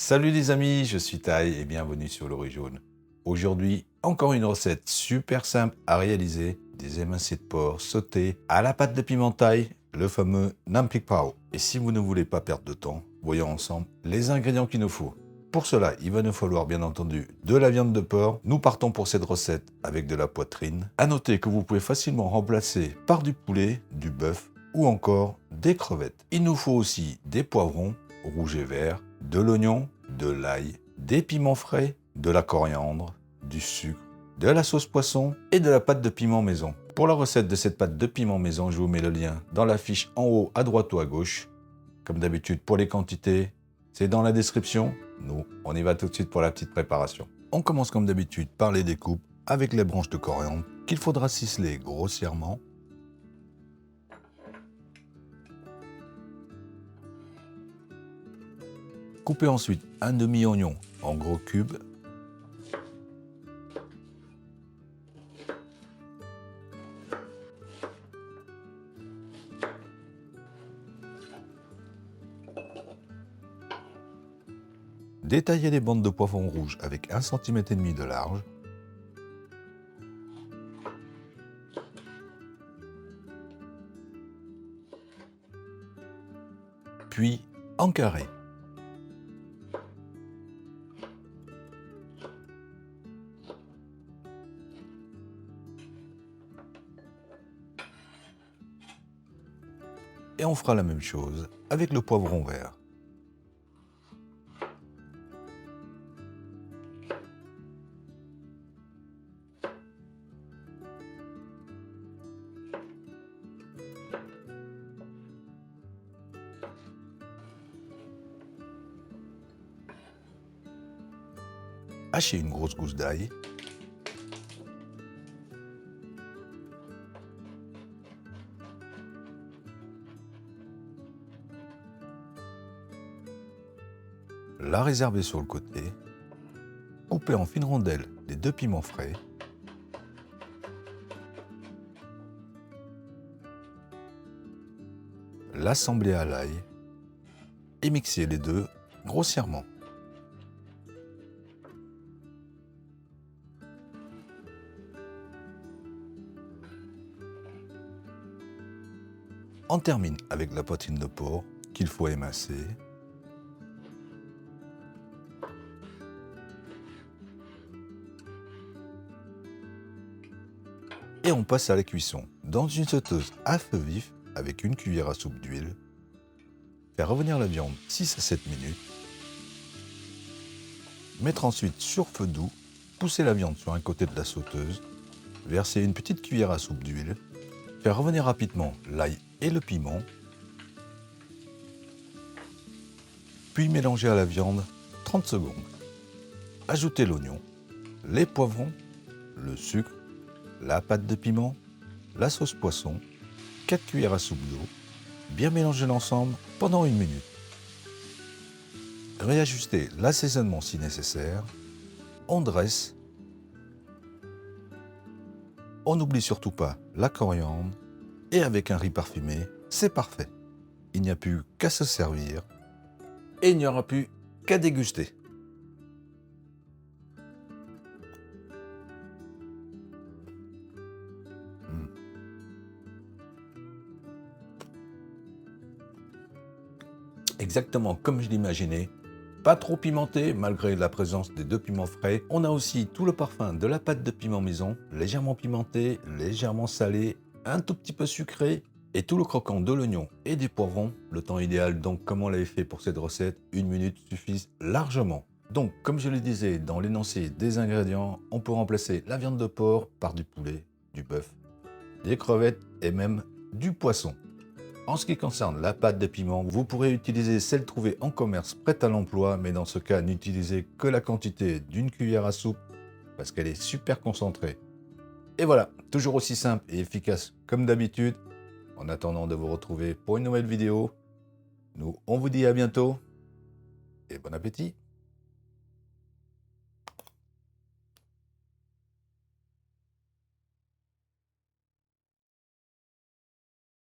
Salut les amis, je suis Tai et bienvenue sur l'Orée Jaune. Aujourd'hui, encore une recette super simple à réaliser, des émincés de porc sautés à la pâte de piment thaï, le fameux Nam Prik Pao. Et si vous ne voulez pas perdre de temps, voyons ensemble les ingrédients qu'il nous faut. Pour cela, il va nous falloir bien entendu de la viande de porc. Nous partons pour cette recette avec de la poitrine. À noter que vous pouvez facilement remplacer par du poulet, du bœuf ou encore des crevettes. Il nous faut aussi des poivrons, rouges et verts, de l'oignon, de l'ail, des piments frais, de la coriandre, du sucre, de la sauce poisson et de la pâte de piment maison. Pour la recette de cette pâte de piment maison, je vous mets le lien dans la fiche en haut à droite ou à gauche. Comme d'habitude pour les quantités, c'est dans la description. Nous, on y va tout de suite pour la petite préparation. On commence comme d'habitude par les découpes avec les branches de coriandre qu'il faudra ciseler grossièrement. Coupez ensuite un demi-oignon en gros cubes. Détaillez les bandes de poivron rouge avec 1,5 cm de large. Puis en carré. Et on fera la même chose avec le poivron vert. Hachez une grosse gousse d'ail. La réserver sur le côté. Coupez en fines rondelles les 2 piments frais. L'assembler à l'ail et mixer les deux grossièrement. On termine avec la poitrine de porc qu'il faut émincer. Et on passe à la cuisson dans une sauteuse à feu vif avec une cuillère à soupe d'huile. Faire revenir la viande 6 à 7 minutes. Mettre ensuite sur feu doux, pousser la viande sur un côté de la sauteuse, verser une petite cuillère à soupe d'huile, faire revenir rapidement l'ail et le piment, puis mélanger à la viande 30 secondes. Ajouter l'oignon, les poivrons, le sucre, la pâte de piment, la sauce poisson, 4 cuillères à soupe d'eau, bien mélanger l'ensemble pendant 1 minute. Réajuster l'assaisonnement si nécessaire. On dresse. On n'oublie surtout pas la coriandre. Et avec un riz parfumé, c'est parfait. Il n'y a plus qu'à se servir. Et il n'y aura plus qu'à déguster. Exactement comme je l'imaginais. Pas trop pimenté malgré la présence des 2 piments frais. On a aussi tout le parfum de la pâte de piment maison, légèrement pimenté, légèrement salé, un tout petit peu sucré et tout le croquant de l'oignon et du poivron. Le temps idéal donc comme on l'avait fait pour cette recette, 1 minute suffit largement. Donc comme je le disais dans l'énoncé des ingrédients, on peut remplacer la viande de porc par du poulet, du bœuf, des crevettes et même du poisson. En ce qui concerne la pâte de piment, vous pourrez utiliser celle trouvée en commerce prête à l'emploi, mais dans ce cas, n'utilisez que la quantité d'une cuillère à soupe parce qu'elle est super concentrée. Et voilà, toujours aussi simple et efficace comme d'habitude. En attendant de vous retrouver pour une nouvelle vidéo, nous on vous dit à bientôt et bon appétit!